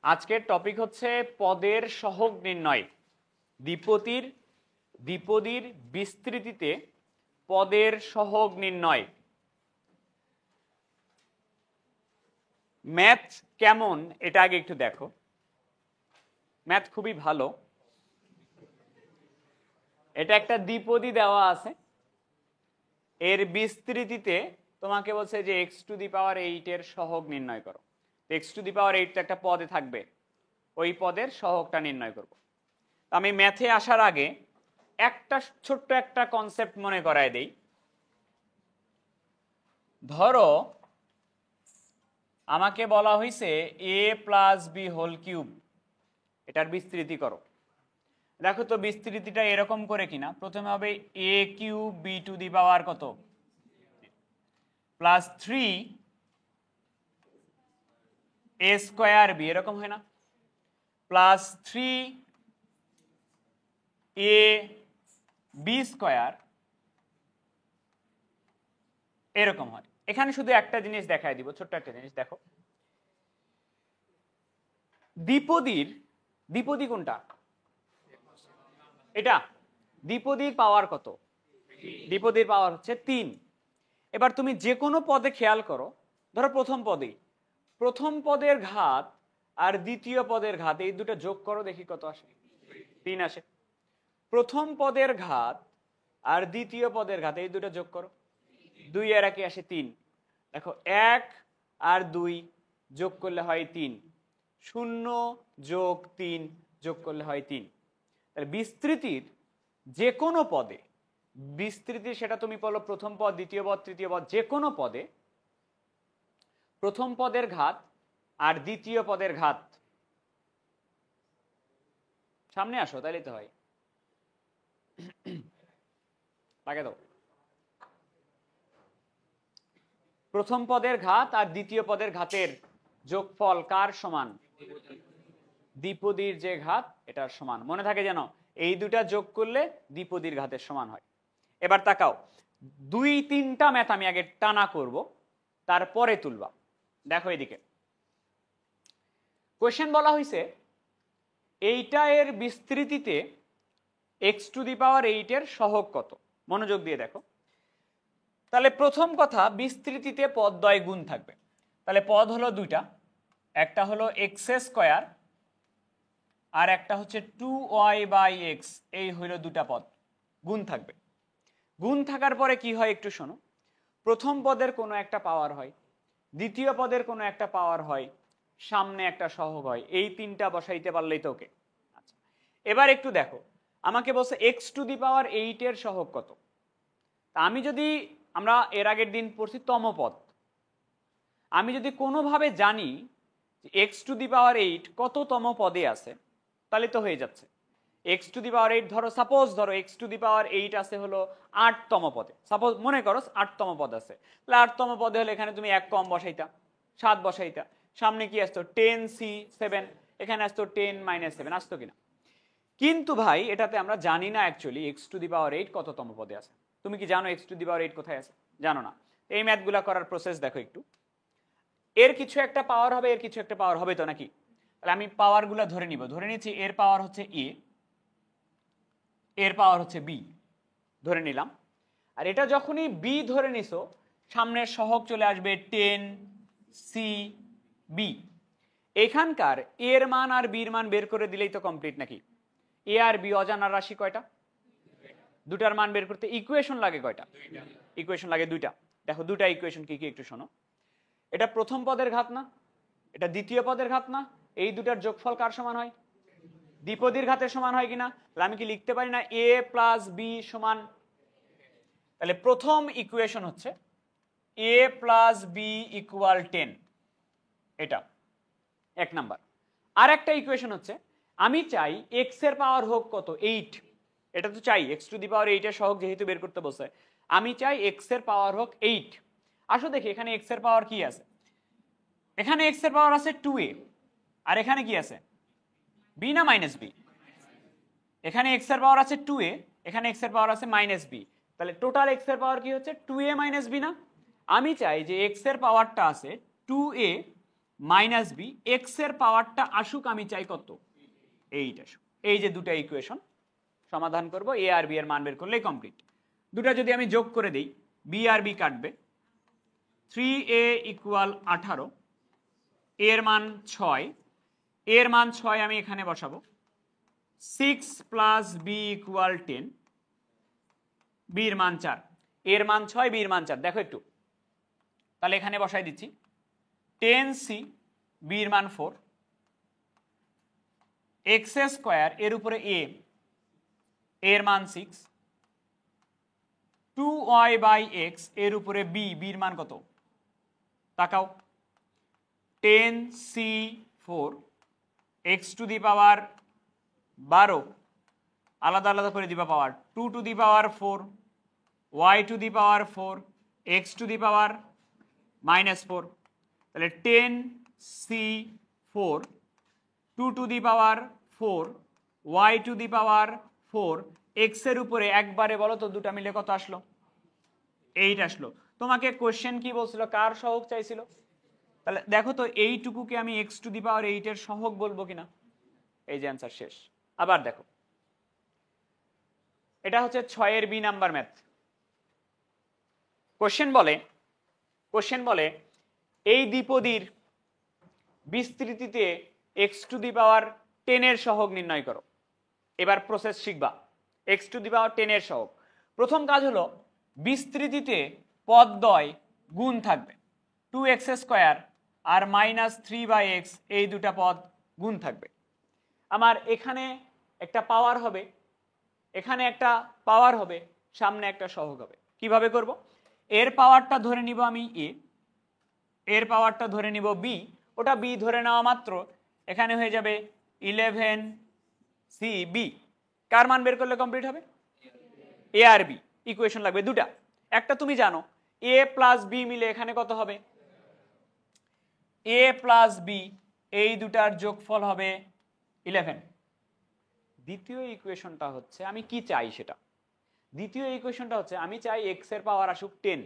আজকের টপিক হচ্ছে পদের সহগ নির্ণয়। দ্বিপদীর বিস্তৃতিতে পদের সহগ নির্ণয়। ম্যাথ কেমন এটা আগে একটু দেখো। ম্যাথ খুবই ভালো। এটা একটা দ্বিপদী দেওয়া আছে, এর বিস্তৃতিতে তোমাকে বলছে যে x⁸ এর সহগ নির্ণয় করো। x⁸ তো একটা পদে থাকবে, ওই পদের সহগটা নির্ণয় করব। আমি ম্যাথে আসার আগে একটা ছোট্ট একটা কনসেপ্ট মনে করায় দেই। ধরো আমাকে বলা হয়েছে a+b⁵, এটার বিস্তৃতি করো। দেখো তো বিস্তৃতিটা এরকম করে কিনা। প্রথমে হবে a³ b⁵ কত +3a²b, এরকম হয় না? +3ab², এরকম হয়। এখানে শুধু একটা জিনিস দেখায় দিব, ছোট্ট একটা জিনিস দেখো। দ্বিপদী কোনটা? এটা। দ্বিপদীর পাওয়ার কত? দ্বিপদীর পাওয়ার হচ্ছে 3। এবার তুমি যে কোনো পদে খেয়াল করো, ধরো প্রথম পদের ঘাত আর দ্বিতীয় পদের ঘাত, এই দুটো যোগ করো, দেখি কত আসে। 3 আসে। প্রথম পদের ঘাত আর দ্বিতীয় পদের ঘাত, এই দুটো যোগ করো, 2 আর 1 আসে 3। দেখো 1 আর 2 যোগ করলে হয় 3, 0 যোগ 3 যোগ করলে হয় 3। তাহলে বিস্তৃতির যে কোনো পদে, বিস্তৃতি সেটা তুমি বলো প্রথম পদ, দ্বিতীয় পদ, তৃতীয় পদ, যে কোনো পদে প্রথম পদের ঘাত আর দ্বিতীয় পদের ঘাত, সামনে আসো তাইলে তো হয়, লাগে দাও। প্রথম পদের ঘাত আর দ্বিতীয় পদের ঘাতের যোগফল কার সমান? দ্বিপদীর যে ঘাত এটার সমান। মনে থাকে যেন এই দুটা যোগ করলে দ্বিপদীর ঘাতের সমান হয়। এবার তাকাও, 2-3টা ম্যাথ আমি আগে টানা করব, তারপরে তুলবা। দেখো এদিকে কোশ্চেন বলা হয়েছে এইটা এর বিস্তৃতিতে x⁸ এর সহগ কত। মনোযোগ দিয়ে দেখো। তাহলে প্রথম কথা, বিস্তৃতিতে পদদ্বয় গুণ থাকবে। তাহলে পদ হলো দুইটা, একটা হলো x² আর একটা হচ্ছে 2y/x। এই হইল দুটা পদ, গুণ থাকবে। গুণ থাকার পরে কি হয় একটু শোনো। প্রথম পদের কোনো একটা পাওয়ার হয়, দ্বিতীয় পদের কোনো একটা পাওয়ার হয়, সামনে একটা সহগ হয়। এই তিনটা বসাইতে পারলেই তো ওকে। আচ্ছা, এবার একটু দেখো, আমাকে বলছে x⁸ এর সহগ কত। আমি যদি, আমরা এর আগের দিন পড়ছি তম পদ, আমি যদি কোনোভাবে জানি যে x⁸ কততম পদে আছে, তাহলে তো হয়ে যাচ্ছে। x⁸ ধরো, সাপোজ ধরো x⁸ আছে হলো 8তম পদে। সাপোজ মনে করো 8তম পদ আছে, তাহলে 8তম পদে হলে এখানে তুমি 1 কম বসাইতা, 7 বসাইতা। সামনে কি আসতো? 10c7, এখানে আসতো 10-7, আসতো কিনা? কিন্তু ভাই এটাতে আমরা জানি না অ্যাকচুয়ালি x⁸ কততম পদে আছে। তুমি কি জানো x⁸ কোথায় আছে? জানো না। এই ম্যাথগুলা করার প্রসেস দেখো একটু। এর কিছু একটা পাওয়ার হবে, এর কিছু একটা পাওয়ার হবে তো নাকি? তাহলে আমি পাওয়ারগুলো ধরে নিব। ধরে নিচ্ছি এর পাওয়ার হচ্ছে a, এর পাওয়ার হচ্ছে b, ধরে নিলাম। আর এটা যখনই b ধরে নিছো, সামনের সহগ চলে আসবে 10cb। এখানকার এর মান আর বির মান বের করে দিলেই তো কমপ্লিট নাকি? এ আর বি অজানা রাশি কয়টা? দুটার মান বের করতে ইকুয়েশন লাগে কয়টা? ইকুয়েশন লাগে দুইটা। দেখো দুটা ইকুয়েশন কি কি একটু শোনো। এটা প্রথম পদের ঘাত না, এটা দ্বিতীয় পদের ঘাত না, এই দুটার যোগফল কার সমান হয়? দ্বিপদীর ঘাতের সমান হয় কিনা? তাহলে আমি কি লিখতে পারি না a+b সমান? তাহলে প্রথম ইকুয়েশন হচ্ছে a+b = 10, এটা এক নাম্বার। আর একটা ইকুয়েশন হচ্ছে, আমি চাই x এর পাওয়ার হোক কত? 8। এটা তো চাই, x⁸ এর সহগ যেহেতু বের করতে বলছে, আমি চাই x এর পাওয়ার হোক 8। আসো দেখি এখানে x এর পাওয়ার কি আছে। এখানে x এর পাওয়ার আছে 2a, আর এখানে কি আছে? b না -b? এখানে x এর পাওয়ার আছে 2a, এখানে x এর পাওয়ার আছে -b। তাহলে টোটাল x এর পাওয়ার কি হচ্ছে? 2a - b না? আমি চাই যে x এর পাওয়ারটা আছে 2a মাইনাস বি, এক্স এর পাওয়ারটা আসুক আমি চাই কত, 8 আসুক। এই যে দুটো ইকুয়েশন সমাধান করব, এ আর বি এর মান বের করলেই কমপ্লিট। দুটা যদি আমি যোগ করে দিই, বি আর বি কাটবে, 3a ইকুয়াল 18, এর মান 6, এর মান 6 আমি এখানে বসাবো, 6 প্লাস বি ইকুয়াল 10, বির মান 4, এর মান 6 বির মান 4। দেখো একটু, তাহলে এখানে বসাই দিচ্ছি 10c, বির মান 4, এক্স স্কোয়ার এর উপরে এ, এর মান 6, 2y বাই এক্স এর উপরে বি, বির মান কত তাকাও, 10c4, এক্স টু দি পাওয়ার 12, আলাদা আলাদা করে দিবা power, 2 to the power 4, y to the power 4, x to the power -4, তাহলে 10c4, 2 to the power 4, y to the power 4, x এর উপরে একবারে বলো তো দুটা মিলে কত আসলো, 8 আসলো। তোমাকে কোশ্চেন কি বলছিল, কার সহগ চাইছিল? তাহলে দেখো তো এইটুকুকে আমি এক্স টু দি পাওয়ার 8 এর সহগ বলবো কিনা, এই যে অ্যান্সার শেষ। আবার দেখো, এটা হচ্ছে 6 এর বি নাম্বার ম্যাথ। কোশ্চেন বলে এই দ্বিপদীর বিস্তৃতিতে এক্স টু দি পাওয়ার 10 এর সহগ নির্ণয় করো। এবার প্রসেস শিখবা, এক্স টু দি পাওয়ার 10 এর সহগ। প্রথম কাজ হলো বিস্তৃতিতে পদদ্বয় গুণ থাকবে, 2x স্কোয়ার আর -3/x, এই দুটা পদ গুণ থাকবে। আমার এখানে একটা পাওয়ার হবে, এখানে একটা পাওয়ার হবে, সামনে একটা সহগ হবে। কিভাবে করব? এর পাওয়ারটা ধরে নিব আমি এ, এর পাওয়ারটা ধরে নিব বি, ওটা বি ধরে নেওয়া মাত্র এখানে হয়ে যাবে 11cb। কার মান বের করলে কমপ্লিট হবে? এ আর বি। ইকুয়েশন লাগবে দুটা, একটা তুমি জানো, এ প্লাস বি মিলে এখানে কত হবে, এ প্লাস বি, এই দুটার যোগফল হবে 11। দ্বিতীয় ইকুয়েশনটা হচ্ছে আমি কি চাই সেটা, দ্বিতীয় ইকুয়েশনটা হচ্ছে আমি চাই এক্স এর পাওয়ার আসুক 10।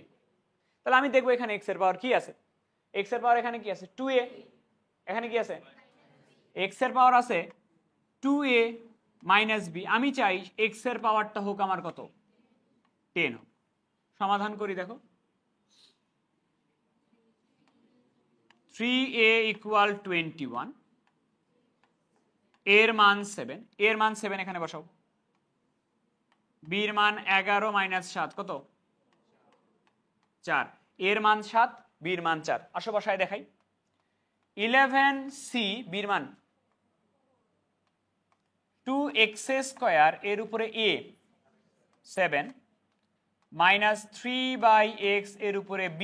তাহলে আমি দেখবো এখানে এক্স এর পাওয়ার কি আছে, এক্স এর পাওয়ার এখানে কি আছে 2a, এখানে কি আছে এক্স এর পাওয়ার আছে 2a মাইনাস বি, আমি চাই এক্স এর পাওয়ারটা হোক আমার কত 10 হোক। সমাধান করি, দেখো 3a ইকুয়াল 21, এর মান 7, এর মান 7 এখানে বসাও, বির মান 11 মাইনাস 7 কত 4, এর মান 7, বির মান 4, আসো বসায় দেখাই। 11c, বির মান 2x স্কোয়ার এর উপরে a 7 মাইনাস 3/x এর উপরে b,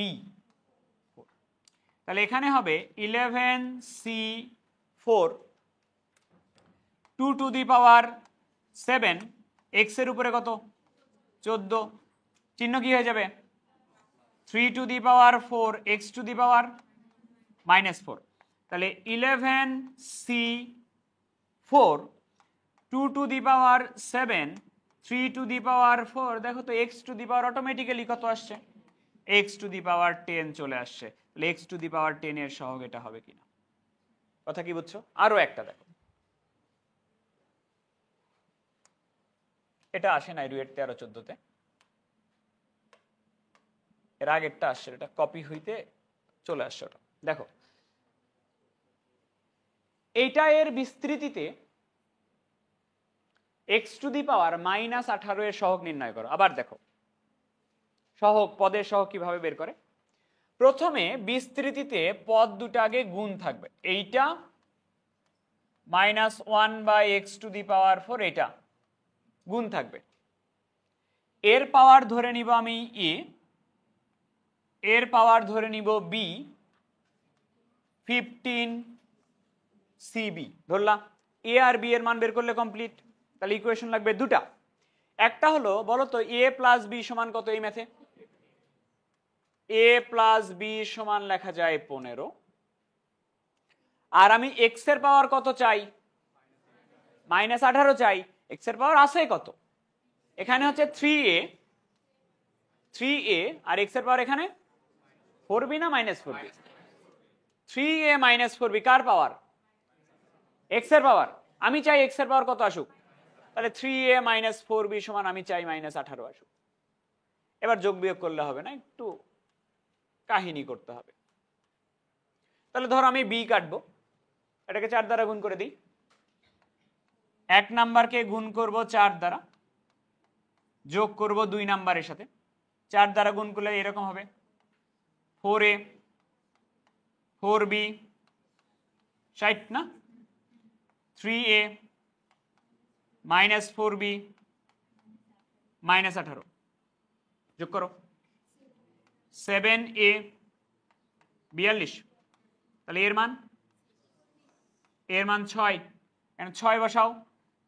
তাহলে এখানে হবে 11c4, 2 to the power 7, x এর উপরে কত 14, চিহ্ন কি হয়ে যাবে 3 to the power 4, x to the power -4, তাহলে 11c4, 2 to the power 7, 3 to the power 4, দেখো তো x to the power automatically কত আসছে, x টু দি পাওয়ার 10 চলে আসছে। তাহলে x টু দি পাওয়ার 10 এর সহগ এটা হবে কিনা, কথা কি বুঝছো? আরো একটা দেখো, এটা আসে নাই রুয়েট 13-14-তে, এর আগেরটা আসছে, এটা কপি হইতে চলে আসছে ওটা। দেখো এইটা এর বিস্তৃতিতে x টু দি পাওয়ার -18 এর সহগ নির্ণয় করো। আবার দেখো সহগ, পদের সহগ কিভাবে বের করে। প্রথমে বিস্তৃতিতে পদ দুটা আগে গুণ থাকবে, এইটা -1/x টু দি পাওয়ার 4, এটা গুণ থাকবে। এর পাওয়ার ধরে নিব আমি এ, এর পাওয়ার ধরে নিব বি, 15cb ধরলাম। এ আর বি এর মান বের করলে কমপ্লিট। তাহলে ইকুয়েশন লাগবে দুটা, একটা হলো বলো তো a প্লাস বি সমান কত এই ম্যাথে, a প্লাস বি সমান লেখা যায় 15, আর আমি x এর পাওয়ার কত চাই -18 চাই, x এর পাওয়ার আছে কত, এখানে হচ্ছে 3a, আর x এর পাওয়ার এখানে 4b না -4b, 3a মাইনাস 4b কার পাওয়ার? x এর পাওয়ার। আমি চাই x এর পাওয়ার কত আসুক, তাহলে 3a মাইনাস 4b সমান আমি চাই -18 আসুক। এবার যোগ বিয়োগ করলে হবে না, একটু কাহিনী করতে হবে। তাহলে ধরো আমি b কাটবো, এটাকে 4 দ্বারা গুণ করে দিই। 1 নাম্বারকে গুণ করব 4 দ্বারা, যোগ করব 2 নাম্বারের সাথে। 4 দ্বারা গুণ করলে এরকম হবে 4a 4b 60 না, 3a মাইনাস 4b -18 যোগ করো 7a 42, তাহলে এর মান 6, এখানে 6 বসাও।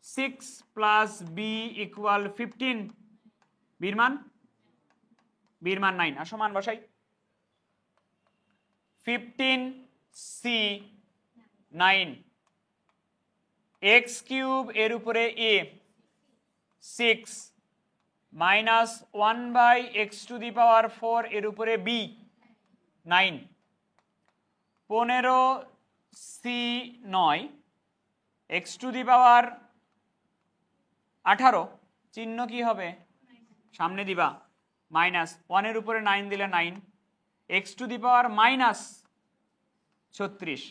6 প্লাস b ইকুয়াল 15, বির মান 9, আর সমান বসাই 15c 9, x কিউব এর উপরে a 6 মাইনাস 1/x⁴ এর উপরে b 9, 15c 9 x⁻18 চিহ্ন কি হবে সামনে দিবা মাইনাস, 1 এর উপরে 9 দিলে 9, x⁻−36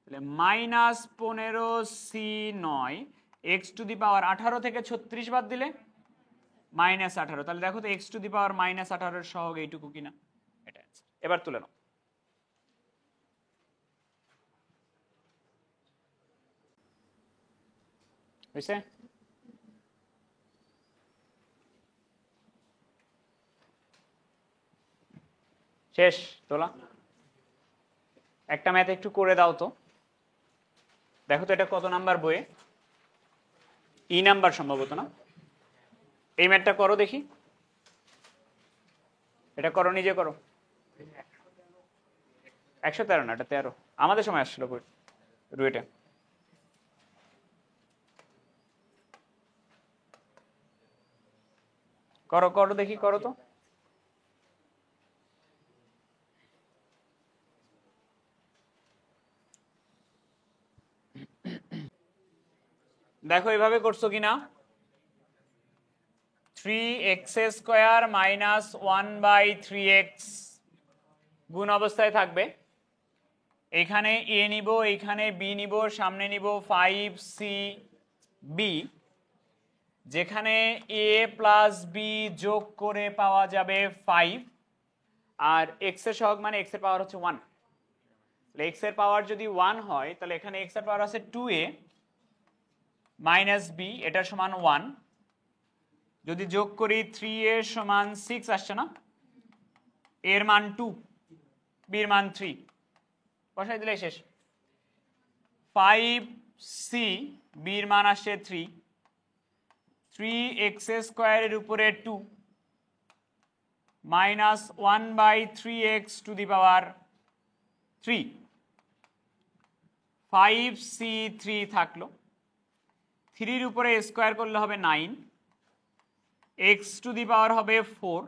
তাহলে -15c 9 x⁻18 থেকে 36 বাদ দিলে -18, তাহলে দেখো তো x⁻−18 এর সহগ এইটুকু কিনা, এটা আছে। এবার তুলে নাও। হয়েছে? শেষ তোলা। একটা ম্যাথ একটু করে দাও তো, দেখো তো এটা কত নাম্বার বইয়ে, ই নাম্বার সম্ভবত না। এই ম্যাথটা করো দেখি, এটা করো, নিজে করো। 113 না, এটা 13, আমাদের সময় আসছিল বই রুয়েটা। করো করো দেখি, করো তো। দেখো এভাবে করছো কিনা। 3x² মাইনাস 1/3x গুণ অবস্থায় থাকবে। এখানে a নিব, এখানে b নিব, সামনে নিব 5cb, যেখানে a প্লাস b যোগ করে পাওয়া যাবে 5, আর x এর সহগ মানে x এর পাওয়ার হচ্ছে 1। তাহলে x এর পাওয়ার যদি 1 হয়, তাহলে এখানে x এর পাওয়ার আছে 2a মাইনাস b, এটা সমান 1। যদি যোগ করি 3a সমান 6 আসছে না, এর মান 2, বির মান 3, বসাই দিলে শেষ। 5c বির মান আসছে 3, 3x² এর উপরে 2 মাইনাস 1/3x⁻3, 5c3 থাকলো, 3 উপরে স্কোয়ার করলে হবে 9, x⁻⁴ হবে 4,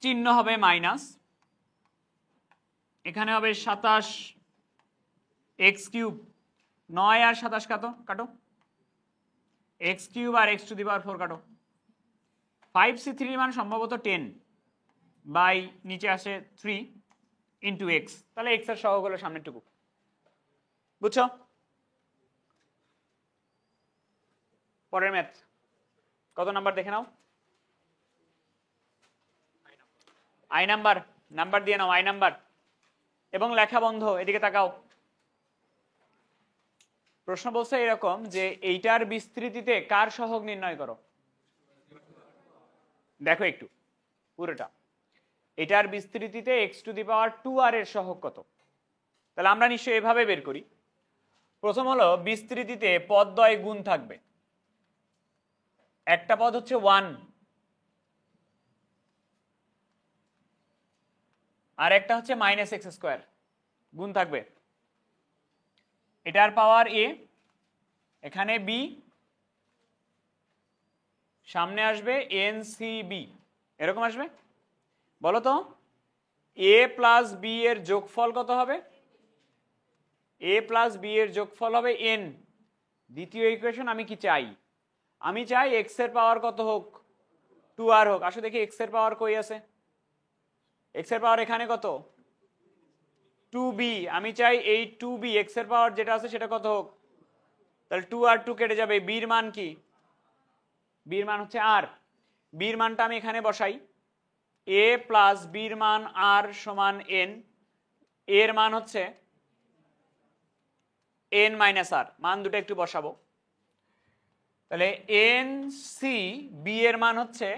চিহ্ন হবে মাইনাস, এখানে হবে 27x³ 9 আর 27 কাটো, x³ আর x⁻⁴ কাটো। 5c3 মান সম্ভবত 10 বাই নিচে আসে 3 ইন্টু x, তাহলে x এর সহগ হলো সামনের টুকু। বুঝছো? পরের ম্যাথ কত নাম্বার দেখে নাও। আই নাম্বার, নাম্বার দিয়ে নাও আই নাম্বার, এবং লেখা বন্ধ। এদিকে তাকাও। প্রশ্ন বলছে এরকম যে এইটার বিস্তৃতিতে কার সহগ নির্ণয় করো। দেখো একটু পুরোটা, এটার বিস্তৃতিতে x⁻2r এর সহগ কত। তাহলে আমরা নিশ্চয়ই এভাবে বের করি। প্রথম হলো বিস্তৃতিতে পদদ্বয় গুণ থাকবে। একটা পদ হচ্ছে 1, আর একটা হচ্ছে -x², গুণ থাকবে। এটার পাওয়ার a, এখানে b, সামনে আসবে ncb, এরকম আসবে। বলো তো এ প্লাস বি এর যোগফল কত হবে? এ প্লাস বি এর যোগফল হবে এন। দ্বিতীয় ইকুয়েশন আমি কি চাই? আমি চাই এক্স এর পাওয়ার কত হোক? 2r হোক। আসো দেখি এক্স এর পাওয়ার কই আছে? এক্স এর পাওয়ার এখানে কত? 2b। আমি চাই এই 2b এক্স এর পাওয়ার যেটা আছে সেটা কত হোক? তাহলে 2r2 কেটে যাবে। বির মান কি? বির মান হচ্ছে r। বির মানটা আমি এখানে বসাই। a প্লাস বির মান r সমান n। এর মান হচ্ছে n মাইনাস r। মান দুটো একটু বসাবো। তাহলে এন সি বি এর মান হচ্ছে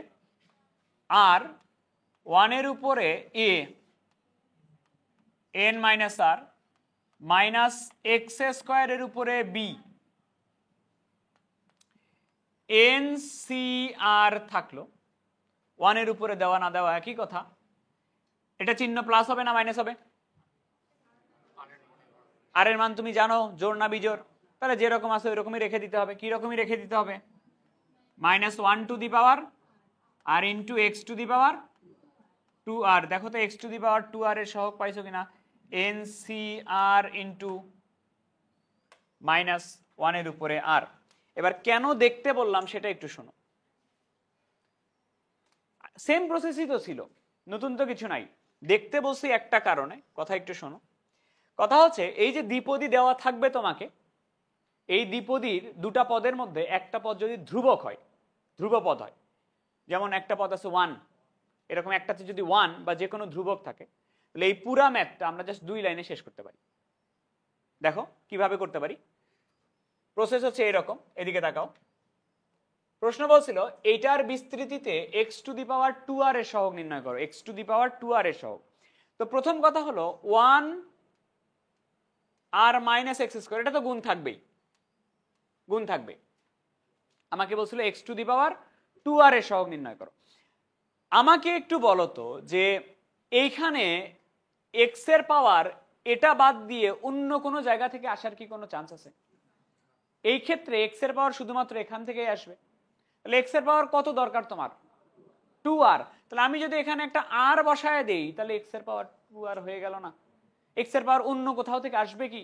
আর 1 এর উপরে a n minus r minus x স্কোয়ারের উপরে বি এন সি আর থাকলো। 1 এর উপরে দেওয়া না দেওয়া একই কথা। এটা চিহ্ন প্লাস হবে না মাইনাস হবে? আর এর মান তুমি জানো, জোড় না বিজোড়? তাহলে যেরকম আছে ওই রকমই রেখে দিতে হবে। কি রকমই রেখে দিতে হবে? -1 to the power r into x to the power 2r। দেখো তো x to the power 2r এর সহগ পাইছো কিনা? এন সি আর ইন্টু -1 এর উপরে r। এবার কেন দেখতে বললাম সেটা একটু শোনো। সেম প্রসেসই তো ছিল, নতুন তো কিছু নাই। দেখতে বলছি একটা কারণে, কথা একটু শোনো। কথা হচ্ছে এই যে দ্বিপদী দেওয়া থাকবে তোমাকে, এই দ্বিপদীর দুটা পদের মধ্যে একটা পদ যদি ধ্রুবক হয়, ধ্রুব পদ হয়, যেমন একটা পদ আছে 1, এরকম একটাতে যদি 1 বা যে কোনো ধ্রুবক থাকে, তাহলে এই পুরা ম্যাথটা আমরা জাস্ট 2 লাইনে শেষ করতে পারি। দেখো কিভাবে করতে পারি। প্রসেস হচ্ছে এরকম, এদিকে তাকাও। প্রশ্ন বলছিল এইটার বিস্তৃতিতে x to the power 2r এর সহগ নির্ণয় করো, x to the power 2r এর সহগ। তো প্রথম কথা হলো 1 আর মাইনাস এক্স স্কোয়ার, এটা তো গুণ থাকবেই, গুণ থাকবে। আমাকে বলছিল x to the power 2r এর সহগ নির্ণয় করো। আমাকে একটু বলো তো যে এইখানে এক্স এর পাওয়ার এটা বাদ দিয়ে অন্য কোনো জায়গা থেকে আসার কি কোনো চান্স আছে? এই ক্ষেত্রে এক্স এর পাওয়ার শুধুমাত্র এখান থেকেই আসবে। তাহলে এক্স এর পাওয়ার কত দরকার তোমার? 2r। তাহলে আমি যদি এখানে একটা r বসায় দেই তাহলে এক্স এর পাওয়ার 2r হয়ে গেল না? এক্স এর পাওয়ার অন্য কোথাও থেকে আসবে কি?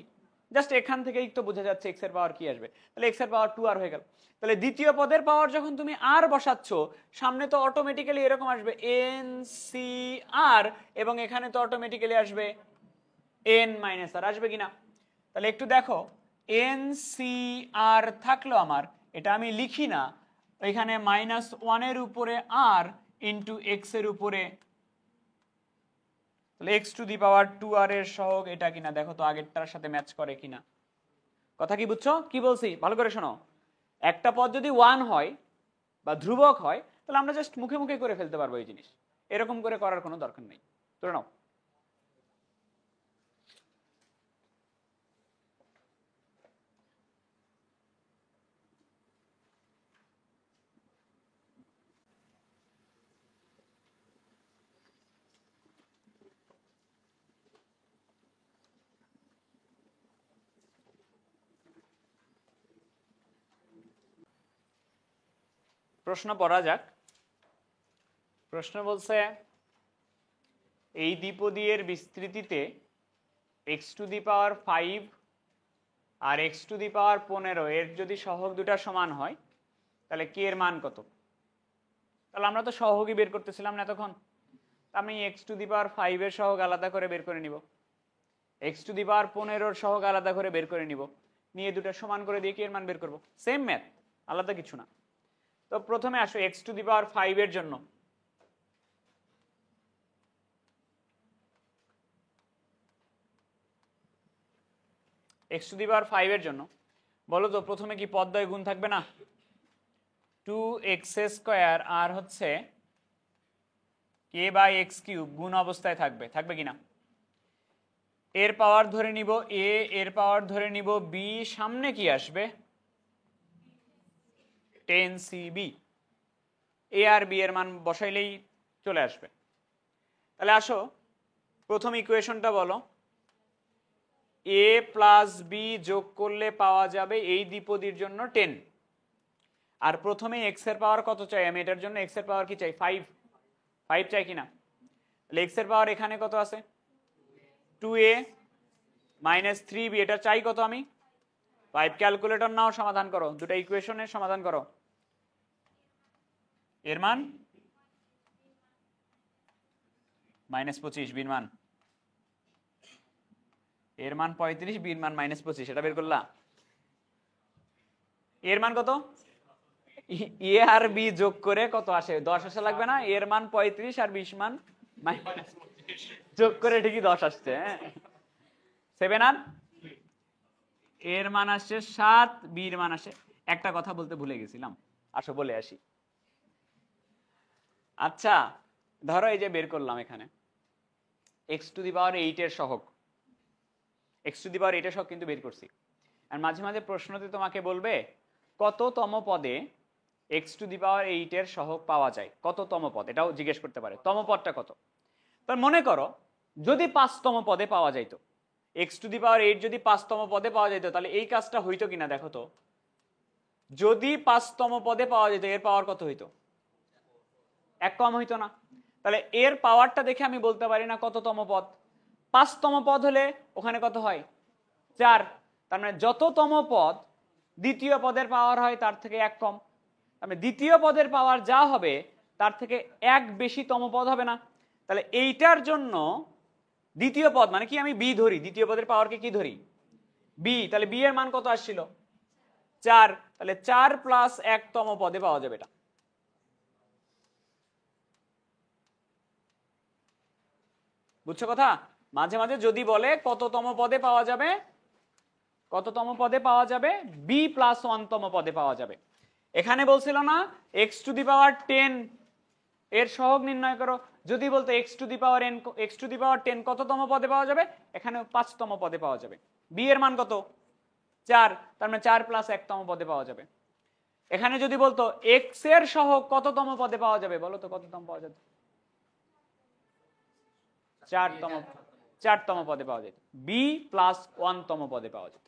জাস্ট এখান থেকেই তো বোঝা যাচ্ছে এক্স এর পাওয়ার কি আসবে। তাহলে এক্স এর পাওয়ার 2r হয়ে গেল। তাহলে দ্বিতীয় পদের পাওয়ার যখন তুমি r বসাচ্ছ, সামনে তো অটোমেটিক্যালি এরকম আসবে এন সি আর, এবং এখানে তো অটোমেটিক্যালি আসবে n মাইনাস আর। আসবে কিনা? তাহলে একটু দেখো, এন সি আর থাকলো আমার, এটা আমি লিখি না, এখানে -1 এর উপরে r ইন্টু এক্স এর উপরে, তাহলে x to the power 2r এর সহগ এটা কিনা দেখো তো আগেরটার সাথে ম্যাচ করে কিনা। কথা কি বুঝছো? কি বলছি ভালো করে শোনো। একটা পদ যদি 1 হয় বা ধ্রুবক হয় তাহলে আমরা জাস্ট মুখে মুখে করে ফেলতে পারবো এই জিনিস, এরকম করে করার কোনো দরকার নেই। ধরে নাও প্রশ্ন পড়া যাক। প্রশ্ন বলছে এই দ্বিপদীর বিস্তৃতিতে এক্স টু দি পাওয়ার 5 আর এক্স টু দি পাওয়ার 15 এর যদি সহগ দুটা সমান হয় তাহলে কে এর মান কত? তাহলে আমরা তো সহগই বের করতেছিলাম না এতক্ষণ। আমি এক্স টু দি পাওয়ার 5 এর সহগ আলাদা করে বের করে নিব, এক্স টু দি পাওয়ার 15 এর সহগ আলাদা করে বের করে নিব, নিয়ে দুটো সমান করে দিয়ে কি এর মান বের করব। সেম ম্যাথ, আলাদা কিছু না। তো প্রথমে আসো এক্স টু দি পাওয়ার 5 এর জন্য। এক্স টু দি পাওয়ার 5 এর জন্য বলো তো প্রথমে কি পদদ্বয় গুণ থাকবে না? 2x স্কয়ার আর হচ্ছে k বাই এক্স কিউব গুণ অবস্থায় থাকবে, থাকবে কিনা? এর পাওয়ার ধরে নিব a, এর পাওয়ার ধরে নিব b, সামনে কি আসবে? 10cb। a আর b এর মান বসাইলেই চলে আসবে। তাহলে আসো প্রথম ইকুয়েশনটা বলো। a প্লাস b যোগ করলে পাওয়া যাবে এই দ্বিপদীর জন্য 10। আর প্রথমে x এর পাওয়ার কত চাই? আমি এটার জন্য x এর পাওয়ার কি চাই? 5 চাই কিনা? এক্স এর পাওয়ার এখানে কত আছে 2a মাইনাস 3b, এটা চাই কত আমি 5। ক্যালকুলেটর নাও, সমাধান করো, দুটো ইকুয়েশনের সমাধান করো। এর মান -25, বির মান এর মান 35, বির মান -25, এটা বের করলা। এর মান কত এ আর বি যোগ করে কত আসে 10 আসা লাগবে না, এর মান 35 আর 20 মান যোগ করে ঠিকই 10 আসছে। হ্যাঁ 7 আর এর মান আসছে 7, বির মান আসে। একটা কথা বলতে ভুলে গেছিলাম, আসো বলে আসি। আচ্ছা ধরো এই যে বের করলাম এখানে x⁸ এর সহগ, x⁸ এর সহগ কিন্তু বের করছি। আর মাঝে মাঝে প্রশ্নতে তোমাকে বলবে কততম পদে x⁸ এর সহগ পাওয়া যায়, কততম পদ, এটাও জিজ্ঞেস করতে পারে, তম পদটা কত। তার মনে করো যদি 5তম পদে পাওয়া যাইতো, x⁸ যদি 5তম পদে পাওয়া যেত, তাহলে এই কাজটা হইতো কিনা দেখো তো। যদি 5তম পদে পাওয়া যেত, এর পাওয়ার কত হইতো 1 কম হইতো না। তাহলে এর পাওয়ারটা দেখে আমি বলতে পারি না কততম পদ। 5তম পদ হলে ওখানে কত হয় 4, তার মানে যততম পদ দ্বিতীয় পদের পাওয়ার হয় তার থেকে 1 কম। তার মানে দ্বিতীয় পদের পাওয়ার যা হবে তার থেকে 1 বেশি তম পদ হবে না। তাহলে এইটার জন্য দ্বিতীয় পদ মানে কি, আমি বি ধরি, দ্বিতীয় পদের পাওয়ারকে কি ধরি বি, তাহলে বি এর মান কত আসছিল 4, তাহলে 4 + 1তম পদে পাওয়া যাবে এটা। বুঝছো কথা? মাঝে মাঝে যদি বলে কততম পদে পাওয়া যাবে, কততম পদে পাওয়া যাবে বি + 1তম পদে পাওয়া যাবে। এখানে বলছিল না x⁸ এর সহগ নির্ণয় করো, যদি বলতো x⁸ কততম পদে পাওয়া যাবে, এখানে 5তম পদে পাওয়া যাবে। বি এর মান কত 4, তার মানে 4 + 1তম পদে পাওয়া যাবে। এখানে যদি বলতো x এর সহগ কততম পদে পাওয়া যাবে, বলো তো কততম পাওয়া যাবে 4তম পদে পাওয়া যেত, বি + 1তম পদে পাওয়া যেত।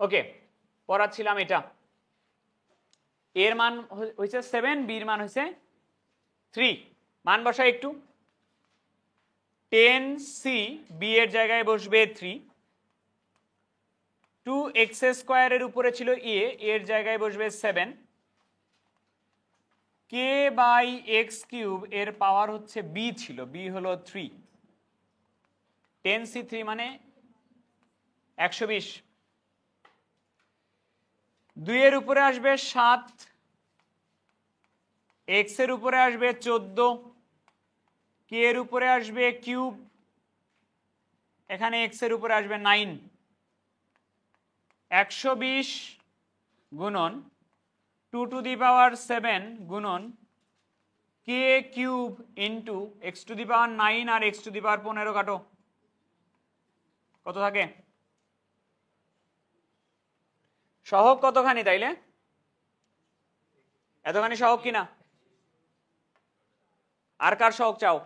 ওকে, পড়াচ্ছিলাম এটা। এর মান হয়েছে 7, বির মান হয়েছে 3। মান বসাই একটু, 10c, বি এর জায়গায় বসবে 3, 2x² এর উপরে ছিল এ, এর জায়গায় বসবে 7, k/x³ এর পাওয়ার হচ্ছে বি ছিল, বি হলো 3, 10c3 মানে 120, 2 এর উপরে আসবে 7, x এর উপরে আসবে 14, k এর উপরে আসবে কিউব, এখানে x এর উপরে আসবে 9, 120 গুণন 2⁷ গুণন k³ ইন্টু x⁹ আর x⁵ কাটো, কত থাকে সহগ কতখানি, তাইলে এতখানি সহগ কিনা, আর কার সহগ চাও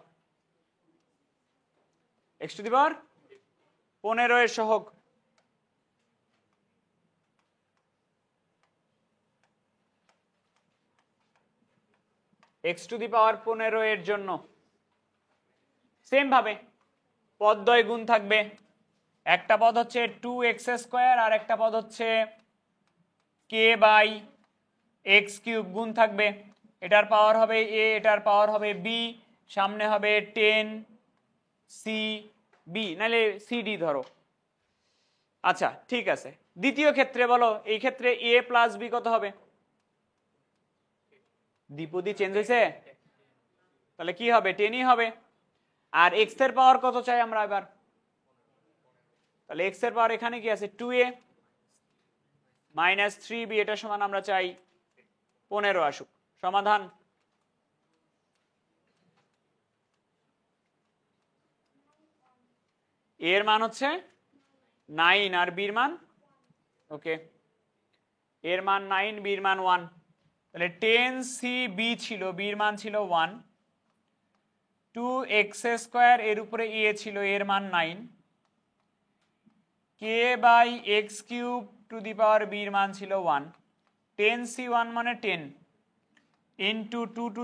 x⁻15 এর সহগ। x⁻15 এর জন্য সেম ভাবে পদদ্বয় গুণ থাকবে, একটা পদ হচ্ছে 2x² আর একটা পদ হচ্ছে k/x³ গুণ থাকবে, এটার পাওয়ার হবে a, এটার পাওয়ার হবে b, সামনে হবে 10cb, নাহলে cd ধরো। আচ্ছা ঠিক আছে, দ্বিতীয় ক্ষেত্রে বলো, এই ক্ষেত্রে a + b কত হবে, দ্বিপদী চেঞ্জ হয়েছে, তাহলে কি হবে 10ই হবে। আর x এর পাওয়ার কত চাই আমরা এবার, তাহলে x এর পাওয়ার এখানে কি আছে 2a - 3b, এটা সমান আমরা চাই 15 আসুক। সমাধান, এর মান হচ্ছে 9 আর বির মান, ওকে, এর মান 9, বির মান 1, তাহলে 10cb ছিল, বির মান ছিল 1, 2x² এর উপরে a ছিল, এর মান 9, k/x³ বির মান ছিল 1, 10c1 মানে 10 ইন্টু 2⁹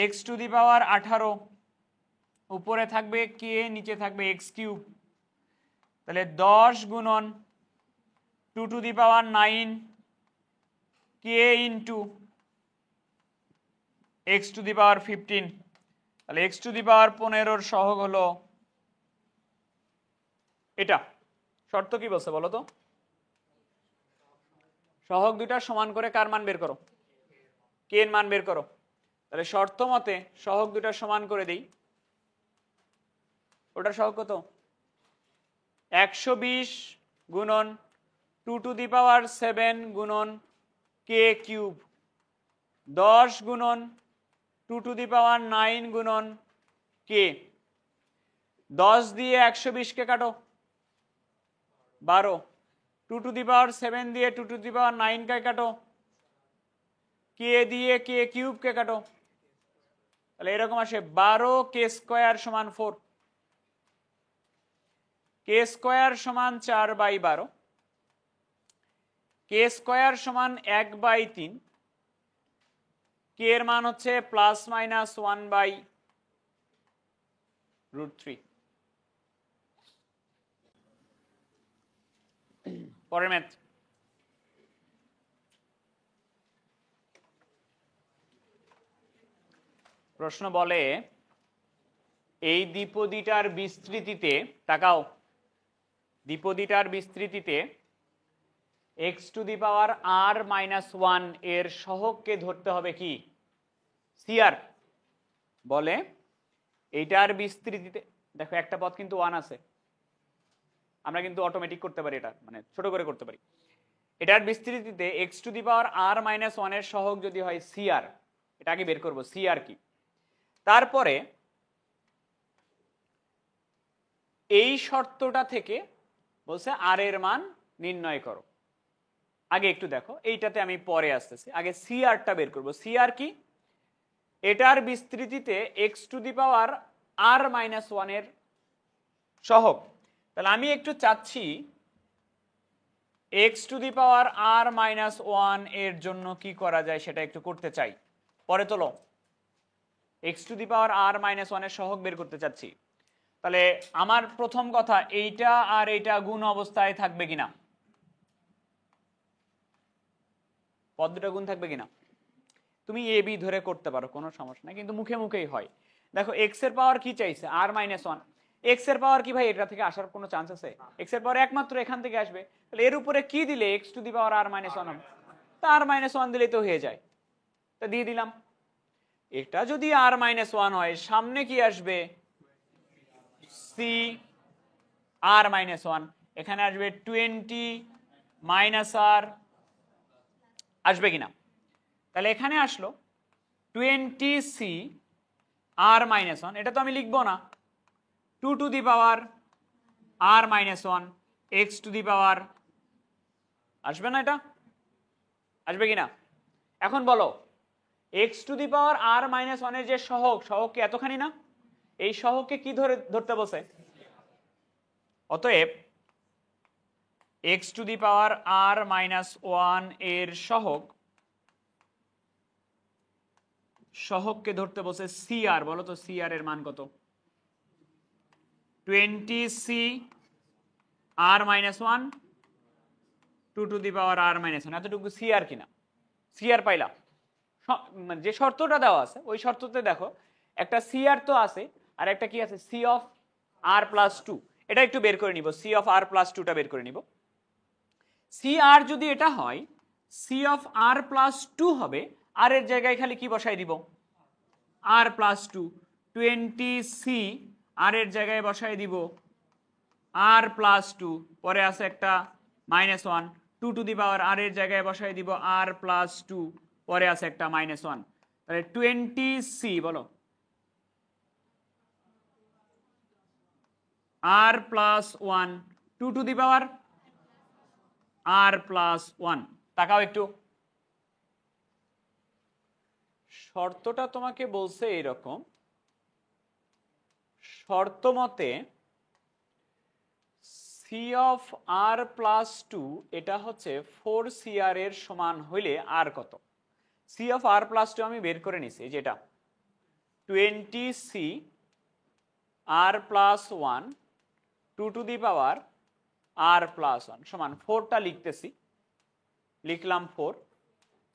এক্স টু দি পাওয়ার 18, উপরে থাকবে কে, নিচে থাকবে এক্স কিউব, তাহলে 10 গুণন 2 টু দি পাওয়ার 9 কে into x to the power 15, তাহলে এক্স টু দি পাওয়ার 15 সহগ হলো এটা। শর্ত কি বলছে বলো তো? সহগ দুইটা সমান করে কার মান বের করো? কে এর মান বের করো। তাহলে শর্ত মতে সহগ দুইটা সমান করে দেই। ওটার সহগ কত? 120 গুণন 2 টু দি পাওয়ার 7 গুণন কে কিউব, 10 গুণন 2 টু দি পাওয়ার 9 গুণন কে। 10 দিয়ে 120 কে কাটো, 12। 2 টু দি পাওয়ার 7 দিয়ে 2 টু দি পাওয়ার 9 কে কাটো, কে দিয়ে কে কিউব কে কাটো, তাহলে এরকম আসে 12 কে স্কোয়ার সমান 4, কে স্কোয়ার সমান 4/12, কে স্কোয়ার সমান 1/3, কে এর মান হচ্ছে ±1/√3। পরের ম্যাথ, প্রশ্ন বলে এই দ্বিপদীটার বিস্তৃতিতে, তাকাও, দ্বিপদীটার বিস্তৃতিতে x to the power r-1 এর সহগকে ধরতে হবে কি? সিআর। বলে এইটার বিস্তৃতিতে, দেখো একটা পদ কিন্তু 1 আছে, আমরা কিন্তু অটোমেটিক করতে পারি, এটা মানে ছোট করে করতে পারি। এটার বিস্তৃতিতে x to the power r-1 এর সহগ যদি হয় সিআর, এটা আগে বের করবো সিআর কি। তারপরে এই শর্তটা থেকে বলছে আর এর মান নির্ণয় করো। আগে একটু দেখো, এইটাতে আমি পরে আসতেছি, আগে সিআরটা বের করবো। সিআর কি? এটার বিস্তৃতিতে x to the power r-1 এর সহগ। তাহলে আমি একটু চাচ্ছি x to the power r-1 এর জন্য কি করা যায় সেটা একটু করতে চাই। পরে তোলো, x to the power r-1 এর সহগ বের করতে চাচ্ছি। তাহলে আমার প্রথম কথা, এইটা আর এইটা গুণ অবস্থায় থাকবে কিনা, পদ দুটো গুণ থাকবে কিনা। তুমি এ বি ধরে করতে পারো, কোনো সমস্যা নাই, কিন্তু মুখে মুখেই হয়। দেখো এক্স এর পাওয়ার কি চাইছে? r-1। এক্স এর পাওয়ার কি ভাই এটা থেকে আসার কোনো চান্স আছে? এক্স এর পাওয়ার একমাত্র এখান থেকে আসবে। তাহলে এর উপরে কি দিলে x to the power r-1 হবে? তা r-1 দিলেই তো হয়ে যায়, তা দিয়ে দিলাম। এটা যদি r-1 হয়, সামনে কি আসবে? সি r-1, এখানে আসবে 20 মাইনাস আর, আসবে কিনা? তাহলে এখানে আসলো 20c r-1, এটা তো আমি লিখবো না, 2 to the power r-1 x to the power, আসবে না? এটা আসবে কিনা? এখন বলো, x to the power r-1 এর যে সহগ, সহগ কি এতখানি না? এই সহগকে কি ধরতে বসে? অতএব x to the power r-1 এর সহগকে ধরতে বসে সিআর। বলো তো সিআর এর মান কত? 20c r-1 2 to the power r-1, এতটুকু সিআর কিনা? সিআর পাইলা? যে শর্তটা দেওয়া আছে ওই শর্ততে দেখো একটা সিআর তো আছে, আর একটা কি আছে? C of r+2। এটা একটু বের করে নিব, সি অফ r+2টা বের করে নিব। সি আর যদি এটা হয়, সি অফ r+2 হবে, আর এর জায়গায় খালি কি বসাই দিব? r+2। 20c আর এর জায়গায় বসাই দিব r+2, পরে আছে একটা -1, 2 টু দি পাওয়ার আর এর জায়গায় বসাই দিব r+2, পরে আছে একটা -1, তাহলে 20c বলো r+1 2 to the power r+1। তাকাও একটু, শর্তটা তোমাকে বলছে এরকম, শর্ত মতে সি অফ r+2 এটা হচ্ছে 4cr এর সমান হইলে আর কত? সি অফ r+2 আমি বের করে নিছি, যেটা 20c r plus 1 2 to the power r plus 1 সমান 4টা লিখতেছি, লিখলাম 4,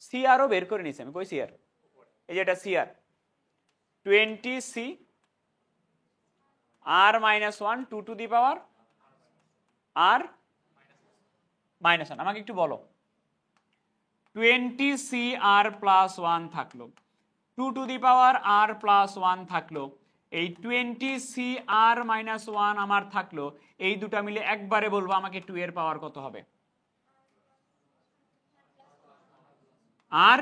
সিআরও বের করে নিছি আমি, কই সিআর, এই যে এটা CR, 20c r minus 1 2 to the power r minus 1। আমাকে একটু বলো, 20c r প্লাস 1 থাকলো, 2 to the power r plus 1 থাকলো, এই 20c r মাইনাস 1 আমার থাকলো, এই দুটা মিলে একবারে বলবো আমাকে 2 এর পাওয়ার কত হবে, r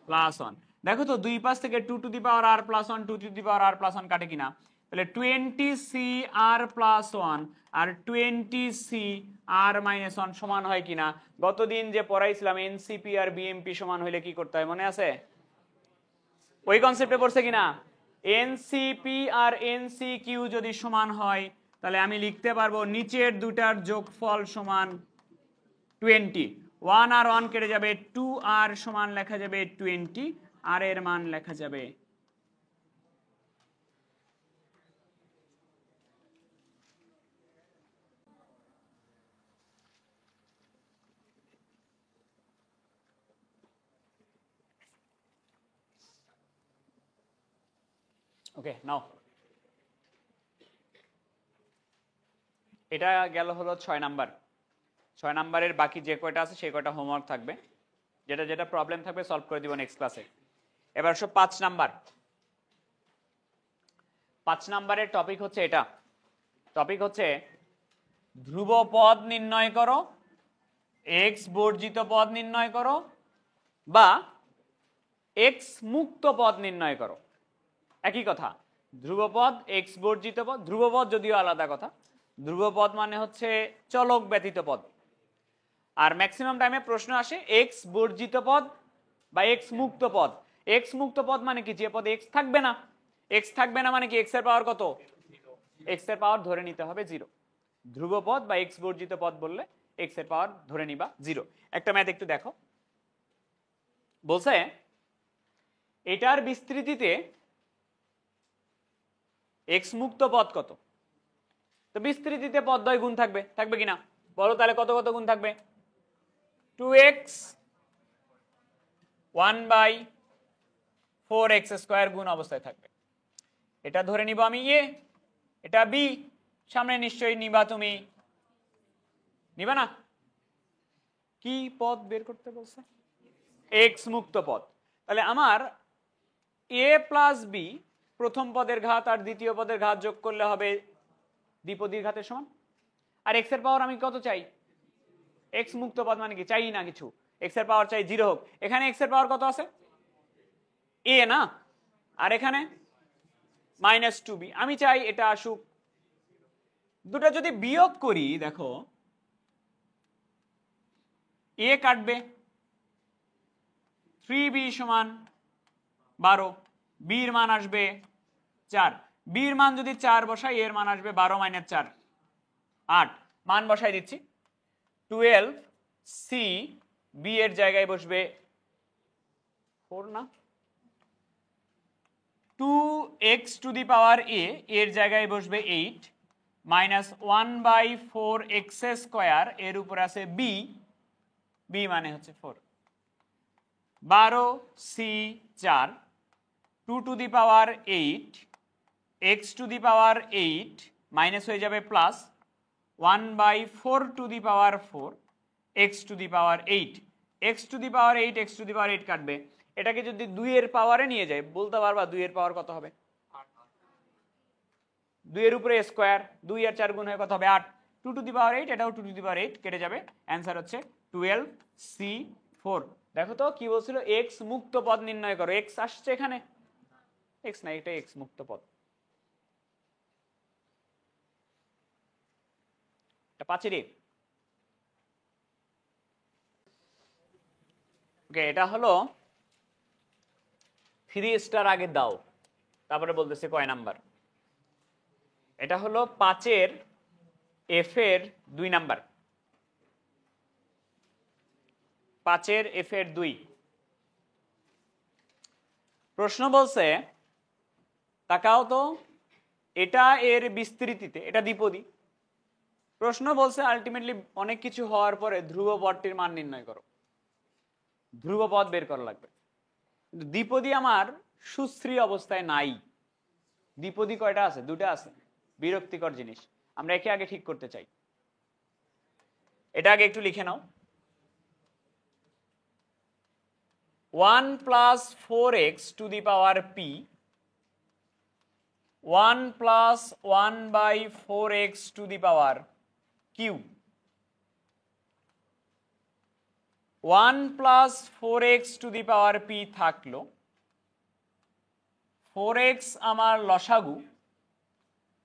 প্লাস 1। দেখো তো দুই পাশ থেকে 2 to the power r plus 1 2 to the power r plus 1 কাটে কিনা, তাহলে 20c r প্লাস 1 আর 20c r মাইনাস 1 সমান হয় কিনা, গতদিন যে পড়াইছিলাম এনসিপি আর বিএমপি সমান হইলে কি করতে হয় মনে আছে, ওই কনসেপ্টে পড়ছে কিনা, এনসিপি আর এনসিকিউ যদি সমান হয় তাহলে আমি লিখতে পারবো নিচের দুটার যোগফল সমান 20, 1 আর 1 কেটে যাবে, 2 আর সমান লেখা যাবে 20, আর এর মান লেখা যাবে ওকে নাও। এটা গেল হলো 6 নাম্বার। 6 নাম্বারের বাকি যে কয়টা আছে সেই কয়টা হোমওয়ার্ক থাকবে, যেটা যেটা প্রবলেম থাকবে সলভ করে দিব নেক্সট ক্লাসে। এবার সব 5 নাম্বার। 5 নাম্বারের টপিক হচ্ছে এটা, টপিক হচ্ছে ধ্রুব পদ নির্ণয় করো, এক্স বর্জিত পদ নির্ণয় করো বা এক্স মুক্ত পদ নির্ণয় করো, একই কথা। ধ্রুবপদ, এক্স বর্জিত পদ, ধ্রুবপদ যদিও আলাদা কথা, ধ্রুবপদ মানে হচ্ছে চলক ব্যতীত পদ। আর ম্যাক্সিমাম টাইমে প্রশ্ন আসে এক্স বর্জিত পদ বা এক্স মুক্ত পদ। এক্স মুক্ত পদ মানে কি, যে পদে এক্স থাকবে না। এক্স থাকবে না মানে কি, এক্স এর পাওয়ার কত, এক্স এর পাওয়ার ধরে নিতে হবে 0। ধ্রুবপদ বা এক্স বর্জিত পদ বললে এক্স এর পাওয়ার ধরে নিবা 0। একটা ম্যাথ একটু দেখো, বলছে এটার বিস্তৃতিতে এক্স মুক্ত পদ কত, তো বিস্তৃতিতে পদদ্বয় গুণ থাকবে, থাকবে কিনা বলো, তাহলে কত কত গুণ থাকবে, 2x 1/4x স্কয়ার গুণ অবস্থায় থাকবে। এটা ধরে নিব আমি এ, এটা বি, সামনে নিশ্চয়ই নিবা তুমি, নিবা না, কি পদ বের করতে বলছে, এক্স মুক্ত পদ। তাহলে আমার এ প্লাস বি প্রথম পদের ঘাত আর দ্বিতীয় পদের ঘাত যোগ করলে হবে দ্বিপদীর ঘাতের সমান। আর এক্স এর পাওয়ার আমি কত চাই, এক্স মুক্ত পদ মানে কি চাই না কিছু, এক্স এর পাওয়ার চাই 0 হোক। এখানে এক্স এর পাওয়ার কত আছে, এ না, আর এখানে -2b, আমি চাই এটা আসুক। দুটো যদি বিয়োগ করি দেখো, এ কাটবে, 3b সমান 12, বির মান আসবে 4, বির মান যদি 4 বসাই এর মান আসবে 12 - 4 8, মান বসাই দিচ্ছি 12c, বি এর জায়গায় বসবে 4 না, 2x two the power a এর জায়গায় বসবে 8 -1/4x স্কয়ার, এর উপর আছে b, b মানে হচ্ছে 4, 12c 4, 2 to the power 8 x to the power 8 minus হয়ে যাবে plus 1/4 to the power 4 x to the power 8, x to the power 8 x to the power 8 কাটবে। এটাকে যদি 2 এর পাওয়ারে নিয়ে যাই বলতে পারবা 2 এর পাওয়ার কত হবে, 2 এর উপরে স্কয়ার, 2 আর 4 গুণ হয়ে কত হবে 8, 2 টু দি পাওয়ার 8, এটাও 2 টু দি পাওয়ার 8 কেটে যাবে, অ্যান্সার হচ্ছে 12c4। দেখো তো কি বলছিল, x মুক্ত পদ নির্ণয় করো, x আসছে এখানে, x না, এটা x মুক্ত পদ। এটা পাচ্ছি। ওকে, এটা হলো 3 স্টার আগে দাও, তারপরে বলতেছে কয় নাম্বার। এটা হলো 5-এর এফ এর 2 নাম্বার, 5-এর এফ এর 2। প্রশ্ন বলছে তাকাও তো, এটা এর বিস্তৃতিতে, এটা দ্বিপদী। প্রশ্ন বলছে আলটিমেটলি অনেক কিছু হওয়ার পরে ধ্রুবপদটির মান নির্ণয় করো, ধ্রুবপদ বের করা লাগবে। কিন্তু দ্বিপদী আমার সুশ্রী অবস্থায় নাই। দ্বিপদী কয়টা আছে? দুটা আছে। বিরক্তিকর জিনিস, আমরা একে আগে ঠিক করতে চাই। এটা আগে একটু লিখে নাও। 1 plus 4x to the power p, 1 plus 1/4x two the power q, 1 plus 4x to the power p থাকলো, 4x আমার লসাগু,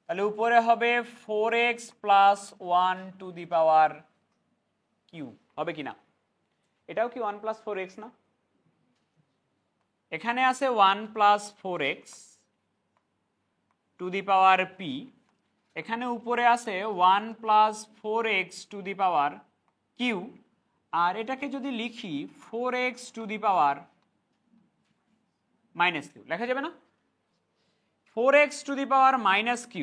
তাহলে উপরে হবে 4x plus 1 to the power q, হবে কিনা? এটাও কি 1 প্লাস 4x না? এখানে আছে 1 plus 4x to the power p, এখানে উপরে আছে 1 plus 4x to the power q, আর এটাকে যদি লিখি 4x to the power minus q, লেখা যাবে না? 4x to the power minus q,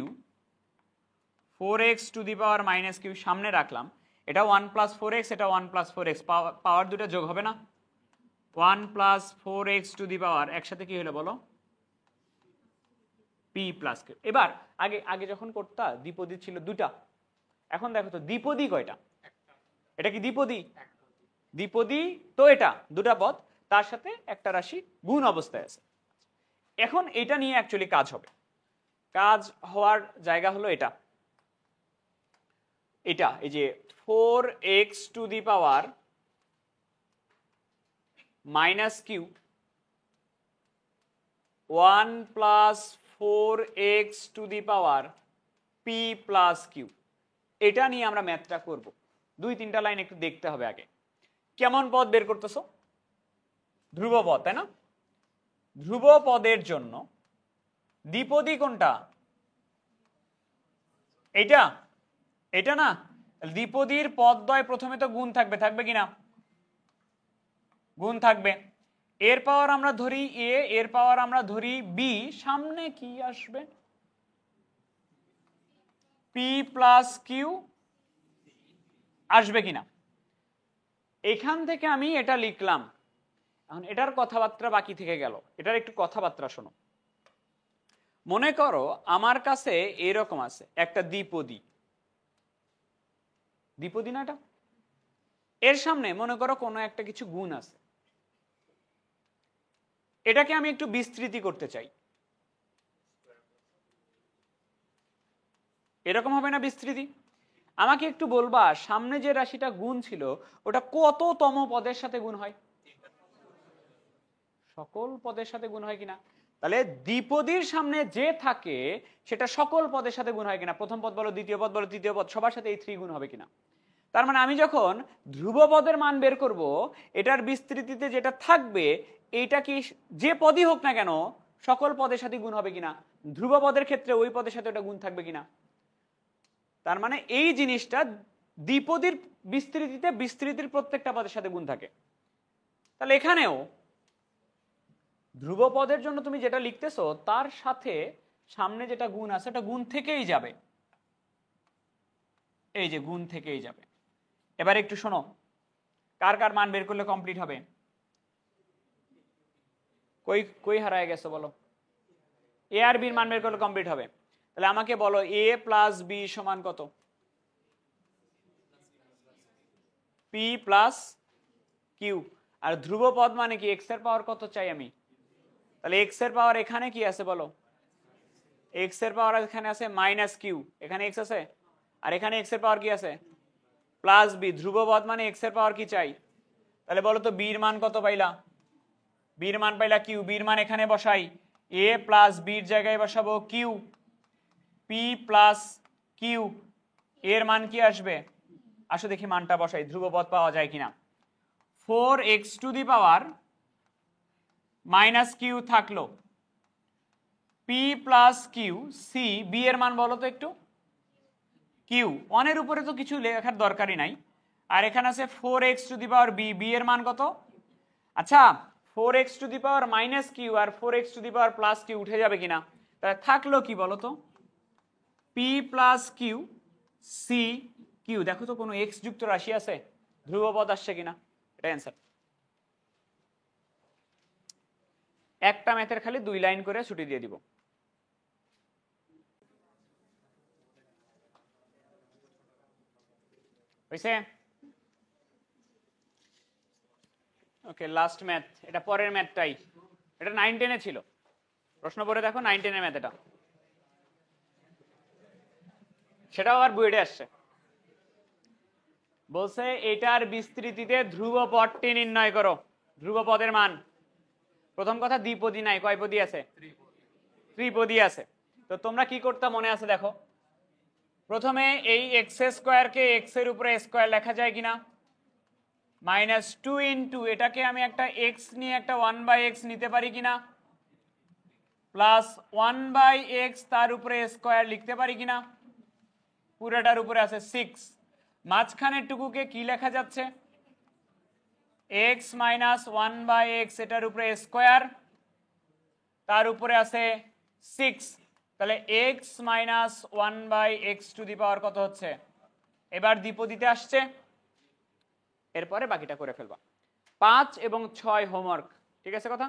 4x to the power minus q সামনে রাখলাম, এটা 1 প্লাস 4x, এটা 1 প্লাস 4x, পাওয়ার দুটো যোগ হবে না? 1 প্লাস 4x টু দি পাওয়ার একসাথে কি হলো বলো? p plus q। এবার আগে আগে যখন করতা দ্বিপদী ছিল দুটা, এখন দেখো তো দ্বিপদী কয়টা? এটা কি দ্বিপদী? দ্বিপদী তো এটা দুটা পদ, তার সাথে একটা রাশি গুণ অবস্থায় আছে। এখন এটা নিয়ে অ্যাকচুয়ালি কাজ হবে। কাজ হওয়ার জায়গা হলো এটা, এটা এই যে 4x to the power minus q, 1 plus 4x to the power p plus q, এটা নিয়ে আমরা ম্যাথটা করব। 2-3টা লাইন একটু দেখতে হবে আগে। কেমন পদ বের করতেছো? ধ্রুবপদ, তাই না? ধ্রুবপদের জন্য দ্বিপদী কোনটা? এইটা, এটা না? দ্বিপদীর পদদ্বয় প্রথমে তো গুণ থাকবে, থাকবে কিনা? গুণ থাকবে। এর পাওয়ার আমরা ধরি a, এর পাওয়ার আমরা ধরি b, সামনে কি আসবে? p প্লাস q আসবে কিনা? এখান থেকে আমি এটা লিখলাম। এখন এটার কথাবার্তা বাকি থেকে গেল, এটার একটু কথাবার্তা শোনো। মনে করো আমার কাছে এরকম আছে একটা দ্বিপদী, দ্বিপদী না এটা? এর সামনে মনে করো কোনো একটা কিছু গুণ আছে, এটাকে আমি একটু বিস্তৃতি করতে চাই। এরকম হবে না বিস্তৃতি? আমাকে একটু বলবা সামনে যে রাশিটা গুণ ছিল ওটা কততম পদের সাথে গুণ হয়? সকল পদের সাথে গুণ হয় কিনা? তাহলে দ্বিপদীর সামনে যে থাকে সেটা সকল পদের সাথে গুণ হয় কিনা? প্রথম পদ বলো, দ্বিতীয় পদ বলো, তৃতীয় পদ, সবার সাথে এই 3 গুণ হবে কিনা? তার মানে আমি যখন ধ্রুবপদের মান বের করব, এটার বিস্তৃতিতে যেটা থাকবে এইটা কি যে পদই হোক না কেন সকল পদের সাথে গুণ হবে কিনা? ধ্রুবপদের ক্ষেত্রে ওই পদের সাথে ওটা গুণ থাকবে কিনা? তার মানে এই জিনিসটা দ্বিপদীর বিস্তৃতিতে বিস্তৃতির প্রত্যেকটা পদের সাথে গুণ থাকে। তাহলে এখানেও ধ্রুবপদের জন্য তুমি যেটা লিখতেছো তার সাথে সামনে যেটা গুণ আছে এটা গুণ থেকেই যাবে, এই যে গুণ থেকেই যাবে। এবার একটু শোনো, কার কার মান বের করলে কমপ্লিট হবে? কই কই হারায় গেছে বলো? এ আর বির মান বের করলে কমপ্লিট হবে। তাহলে আমাকে বলো a প্লাস বি সমান কত? p plus Q. আর ধ্রুবপদ মানে কি? x এর পাওয়ার কত চাই আমি? তাহলে x এর পাওয়ার এখানে কি আছে বলো? x এর পাওয়ার এখানে আছে মাইনাস কিউ, এখানে x আছে, আর এখানে x এর পাওয়ার কি আছে? Plus B. ধ্রুবপদ মানে x এর পাওয়ার কি চাই? তাহলে বলো তো বির মান কত পাইলা? বির মান পাইলা কিউ, বির মান এখানে বসাই, a প্লাস বির জায়গায় বসাবো কিউ, p প্লাস কিউ, এর মান কি আসবে? আসো দেখি মানটা বসাই, ধ্রুবপদ পাওয়া যায় কিনা। 4x to the power minus q থাকলো, p plus q, C, B এর মান বলো তো একটু? কিউ, অনের উপরে তো কিছু লেখার দরকারই নাই। আর এখানে আছে 4x to the power B, B এর মান কত? আচ্ছা 4x to the power minus q আর 4x to the power plus q উঠে যাবে কিনা? তাহলে থাকলো কি বলতো, p plus q C q. দেখো তো কোনো এক্স যুক্ত রাশি আছে, ধ্রুবপদ আসছে কিনা, এটা অ্যান্সার। একটা ম্যাথের খালি 2 লাইন করে ছুটি দিয়ে দিব। হয়েছে? ওকে, লাস্ট ম্যাথ, এটা পরের ম্যাথটাই, এটা 9-10 ছিল। প্রশ্ন পড়ে দেখো 9-10 ম্যাথ, এটা সেটাও আবার বুয়েটে আসছে। বলছে এটার বিস্তৃতিতে ধ্রুবপদটি নির্ণয় করো। ধ্রুবপদের মান, প্রথম কথা দ্বিপদী নাই, কয় পদী আছে? ত্রিপদী আছে। তো তোমরা কি করতে মনে আছে দেখো, প্রথমে এই এক্স স্কোয়ারকে এক্স এর উপরে স্কোয়ার লেখা যায় কিনা, -2 ইন্টু এটাকে আমি একটা এক্স নিয়ে একটা 1/x নিতে পারি কিনা, প্লাস 1/x তার উপরে স্কোয়ার লিখতে পারি কিনা, পুরোটার উপরে আছে 6, মাঝখানের টুকুকে কি লেখা যাচ্ছে, x মাইনাস 1/x, এটার উপরে স্কোয়ার, তার উপরে আছে 6, তাহলে x minus 1/x to the power কত হচ্ছে, এবার দ্বিপদীতে আসছে। এরপরে বাকিটা করে ফেলবা। 5 এবং 6 হোমওয়ার্ক, ঠিক আছে কথা।